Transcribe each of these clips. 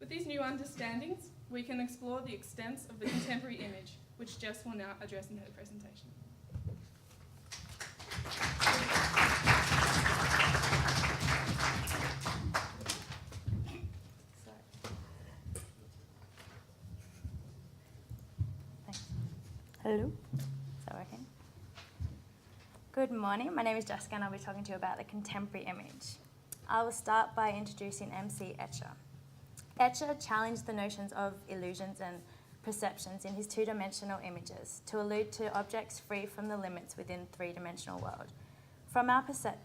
With these new understandings, we can explore the extents of the contemporary image, which Jess will now address in her presentation. Thanks. Hello. Is that working? Good morning. My name is Jessica and I'll be talking to you about the contemporary image. I will start by introducing MC Escher. Escher challenged the notions of illusions and perceptions in his two-dimensional images to allude to objects free from the limits within three-dimensional world. From our perspective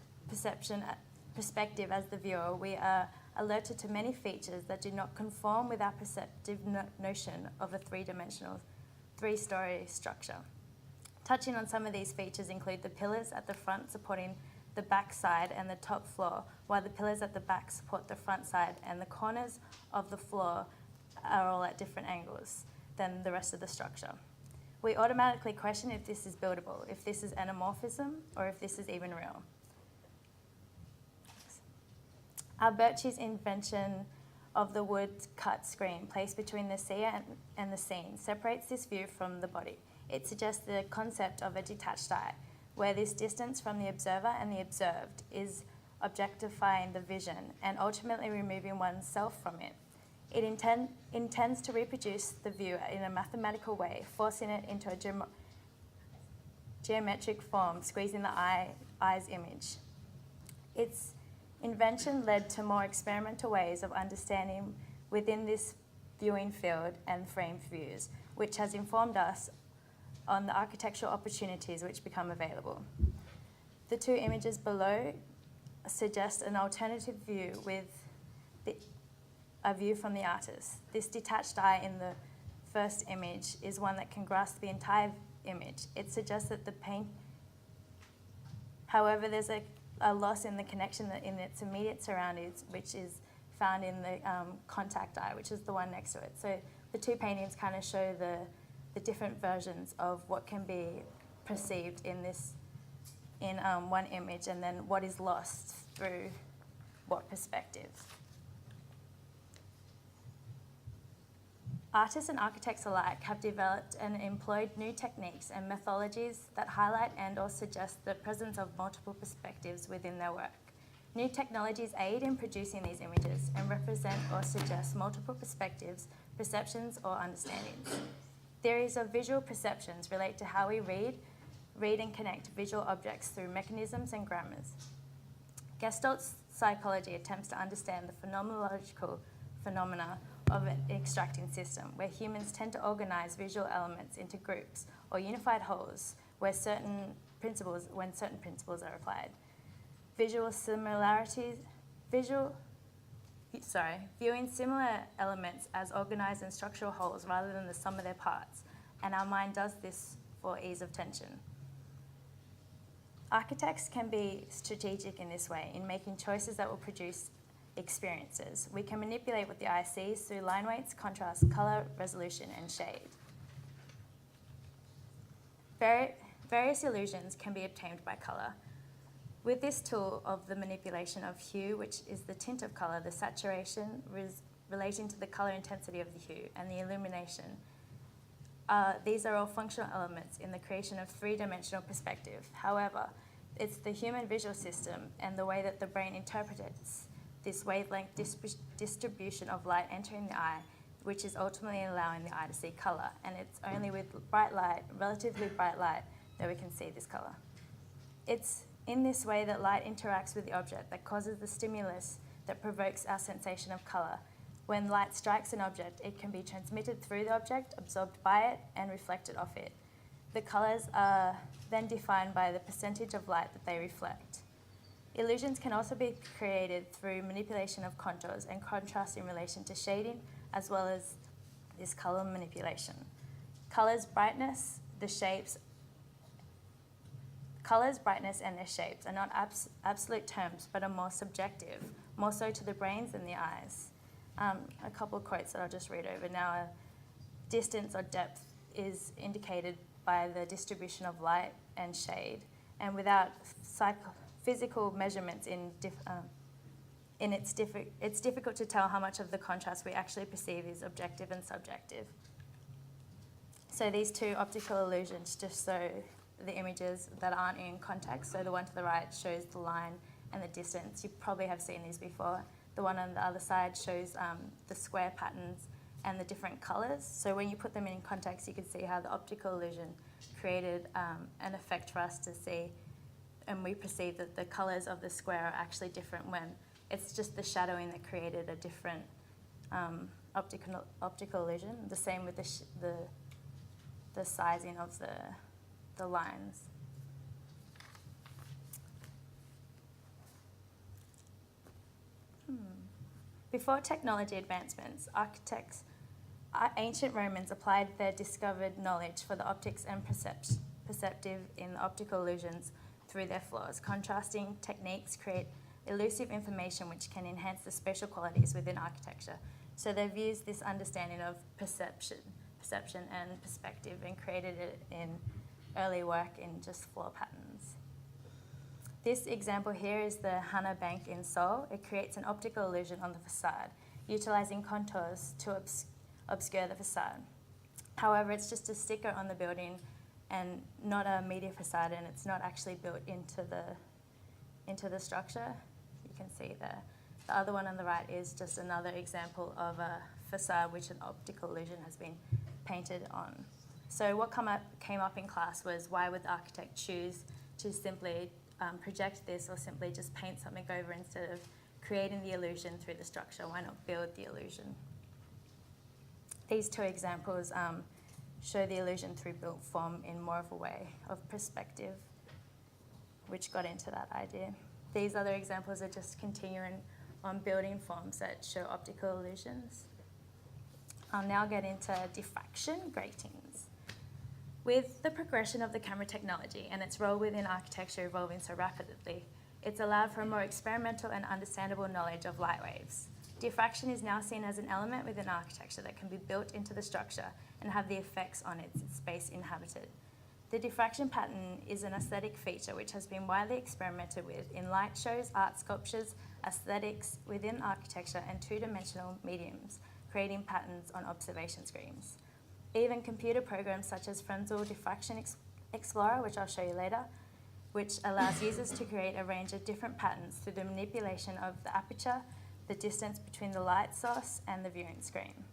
as the viewer, we are alerted to many features that do not conform with our perceptive notion of a three-dimensional, three-story structure. Touching on some of these features include the pillars at the front supporting the back side and the top floor, while the pillars at the back support the front side, and the corners of the floor are all at different angles than the rest of the structure. We automatically question if this is buildable, if this is anamorphism, or if this is even real. Alberti's invention of the wood-cut screen placed between the seer and the scene separates this view from the body. It suggests the concept of a detached eye, where this distance from the observer and the observed is objectifying the vision and ultimately removing oneself from it. It intends to reproduce the view in a mathematical way, forcing it into a geometric form, squeezing the eye's image. Its invention led to more experimental ways of understanding within this viewing field and framed views, which has informed us on the architectural opportunities which become available. The two images below suggest an alternative view with a view from the artist. This detached eye in the first image is one that can grasp the entire image. It suggests that the paint, however, there's a loss in the connection in its immediate surroundings, which is found in the contact eye, which is the one next to it. So the two paintings kind of show the different versions of what can be perceived in one image, and then what is lost through what perspective. Artists and architects alike have developed and employed new techniques and methodologies that highlight and or suggest the presence of multiple perspectives within their work. New technologies aid in producing these images and represent or suggest multiple perspectives, perceptions, or understandings. Theories of visual perceptions relate to how we read and connect visual objects through mechanisms and grammars. Gestalt psychology attempts to understand the phenomenological phenomena of an extracting system, where humans tend to organize visual elements into groups or unified wholes when certain principles are applied. Viewing similar elements as organized and structural wholes rather than the sum of their parts, and our mind does this for ease of tension. Architects can be strategic in this way, in making choices that will produce experiences. We can manipulate what the eye sees through line weights, contrast, color, resolution, and shade. Various illusions can be obtained by color. With this tool of the manipulation of hue, which is the tint of color, the saturation relating to the color intensity of the hue, and the illumination, these are all functional elements in the creation of three-dimensional perspective. However, it's the human visual system and the way that the brain interprets this wavelength distribution of light entering the eye, which is ultimately allowing the eye to see color. And it's only with bright light, relatively bright light, that we can see this color. It's in this way that light interacts with the object that causes the stimulus that provokes our sensation of color. When light strikes an object, it can be transmitted through the object, absorbed by it, and reflected off it. The colors are then defined by the percentage of light that they reflect. Illusions can also be created through manipulation of contours and contrast in relation to shading, as well as this color manipulation. Colors, brightness, and their shapes are not absolute terms, but are more subjective, more so to the brains than the eyes. A couple of quotes that I'll just read over now. Distance or depth is indicated by the distribution of light and shade, and without physical measurements in and it's difficult to tell how much of the contrast we actually perceive is objective and subjective. So these two optical illusions just show the images that aren't in context. So the one to the right shows the line and the distance. You probably have seen these before. The one on the other side shows the square patterns and the different colours. So when you put them in context, you can see how the optical illusion created an effect for us to see, and we perceive that the colours of the square are actually different when it's just the shadowing that created a different optical illusion. The same with the sizing of the lines. Before technology advancements, ancient Romans applied their discovered knowledge for the optics and perceptive in the optical illusions through their flaws. Contrasting techniques create elusive information which can enhance the spatial qualities within architecture. So they've used this understanding of perception and perspective and created it in early work in just floor patterns. This example here is the Hana Bank in Seoul. It creates an optical illusion on the facade, utilising contours to obscure the facade. However, it's just a sticker on the building and not a media facade, and it's not actually built into the structure. You can see there. The other one on the right is just another example of a facade which an optical illusion has been painted on. So what came up in class was, why would the architect choose to simply project this, or simply just paint something over instead of creating the illusion through the structure? Why not build the illusion? These two examples show the illusion through built form in more of a way of perspective, which got into that idea. These other examples are just continuing on building forms that show optical illusions. I'll now get into diffraction gratings. With the progression of the camera technology and its role within architecture evolving so rapidly, it's allowed for a more experimental and understandable knowledge of light waves. Diffraction is now seen as an element within architecture that can be built into the structure and have the effects on its space inhabited. The diffraction pattern is an aesthetic feature which has been widely experimented with in light shows, art sculptures, aesthetics within architecture, and two-dimensional mediums, creating patterns on observation screens. Even computer programs such as Fresnel Diffraction Explorer, which I'll show you later, which allows users to create a range of different patterns through the manipulation of the aperture, the distance between the light source and the viewing screen.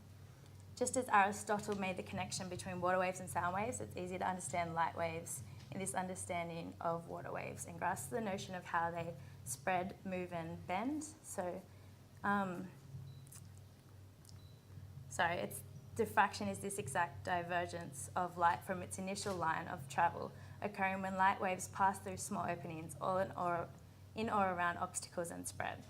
Just as Aristotle made the connection between water waves and sound waves, it's easy to understand light waves in this understanding of water waves and grasp the notion of how they spread, move, and bend. Diffraction is this exact divergence of light from its initial line of travel, occurring when light waves pass through small openings in or around obstacles and spread.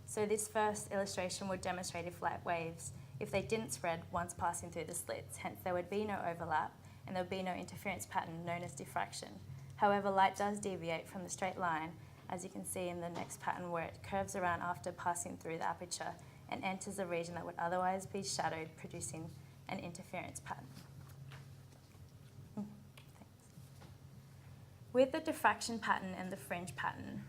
So this first illustration would demonstrate if light waves, if they didn't spread once passing through the slits, hence there would be no overlap and there would be no interference pattern known as diffraction. However, light does deviate from the straight line, as you can see in the next pattern, where it curves around after passing through the aperture and enters a region that would otherwise be shadowed, producing an interference pattern. Thanks. With the diffraction pattern and the fringe pattern,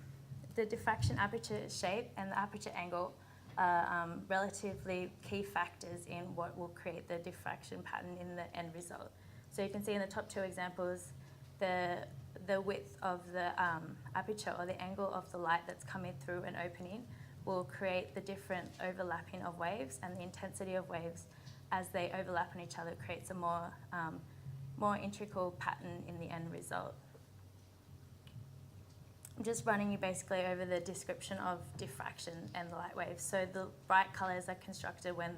the diffraction aperture shape and the aperture angle are relatively key factors in what will create the diffraction pattern in the end result. So you can see in the top two examples, the width of the aperture, or the angle of the light that's coming through an opening, will create the different overlapping of waves, and the intensity of waves as they overlap on each other creates a more integral pattern in the end result. I'm just running you basically over the description of diffraction and the light waves. So the bright colours are constructed when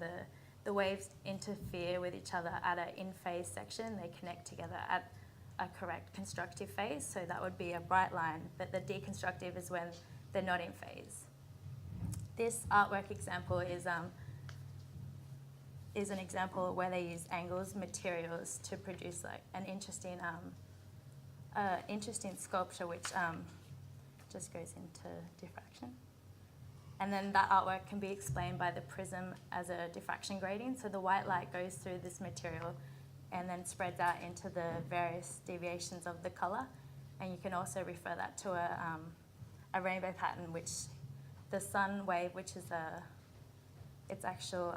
the waves interfere with each other at an in-phase section. They connect together at a correct constructive phase, so that would be a bright line, but the deconstructive is when they're not in phase. This artwork example is an example where they use angles, materials to produce like an interesting sculpture which just goes into diffraction. And then that artwork can be explained by the prism as a diffraction grating. So the white light goes through this material and then spreads out into the various deviations of the colour. And you can also refer that to a rainbow pattern, which the sun wave, which is its actual,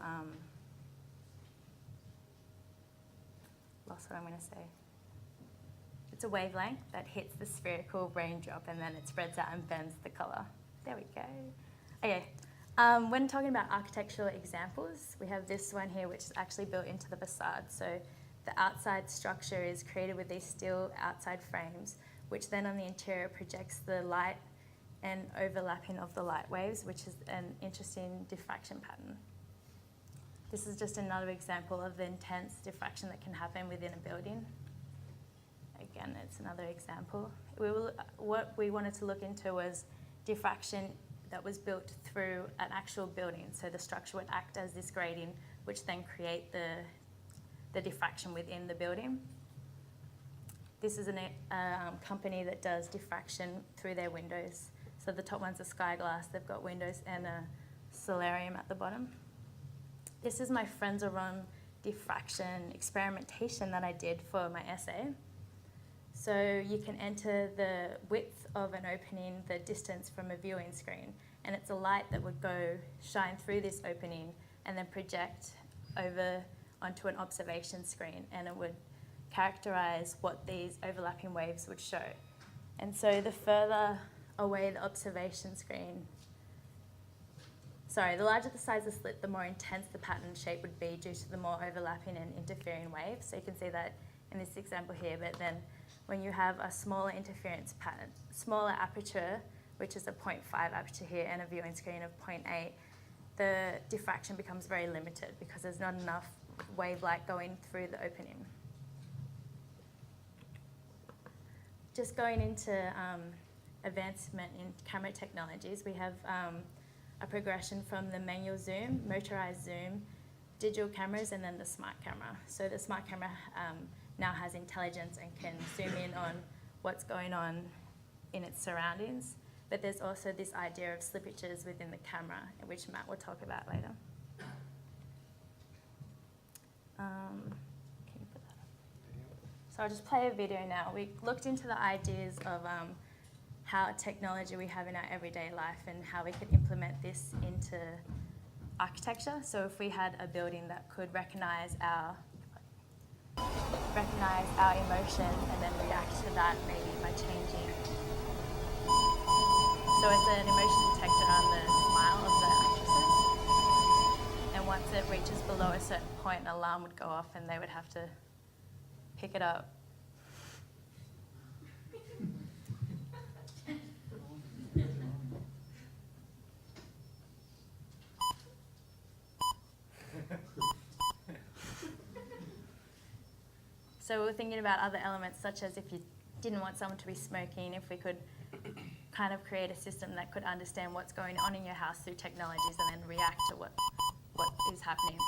lost what I'm going to say. It's a wavelength that hits the spherical raindrop and then it spreads out and bends the colour. There we go. Okay. When talking about architectural examples, we have this one here, which is actually built into the facade. So the outside structure is created with these steel outside frames, which then on the interior projects the light and overlapping of the light waves, which is an interesting diffraction pattern. This is just another example of the intense diffraction that can happen within a building. Again, it's another example. What we wanted to look into was diffraction that was built through an actual building. So the structure would act as this grating, which then create the diffraction within the building. This is a company that does diffraction through their windows. So the top one's a sky glass. They've got windows and a solarium at the bottom. This is my Frenzel-Ron diffraction experimentation that I did for my essay. So you can enter the width of an opening, the distance from a viewing screen, and it's a light that would shine through this opening and then project over onto an observation screen, and it would characterize what these overlapping waves would show. And so the further away the observation screen, the larger the size of the slit, the more intense the pattern shape would be due to the more overlapping and interfering waves. So you can see that in this example here, but then when you have a smaller interference pattern, smaller aperture, which is a 0.5 aperture here, and a viewing screen of 0.8, the diffraction becomes very limited because there's not enough wave light going through the opening. Just going into advancement in camera technologies, we have a progression from the manual zoom, motorized zoom, digital cameras, and then the smart camera. So the smart camera now has intelligence and can zoom in on what's going on in its surroundings. But there's also this idea of slippages within the camera, which Matt will talk about later. Can you put that up? So I'll just play a video now. We looked into the ideas of how technology we have in our everyday life and how we could implement this into architecture. So if we had a building that could recognize our emotion and then react to that maybe by changing. So it's an emotion detector on the smile of the actresses. And once it reaches below a certain point, an alarm would go off and they would have to pick it up. So we're thinking about other elements, such as if you didn't want someone to be smoking, if we could kind of create a system that could understand what's going on in your house through technologies and then react to what is happening.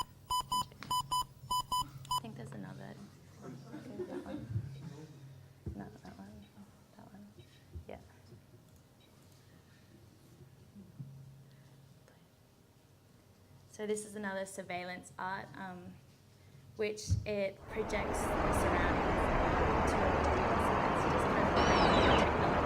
I think there's another. Okay, that one. No, that one. That one. Yeah. So this is another surveillance art, which it projects the surroundings to a digital sense. Just kind of technology.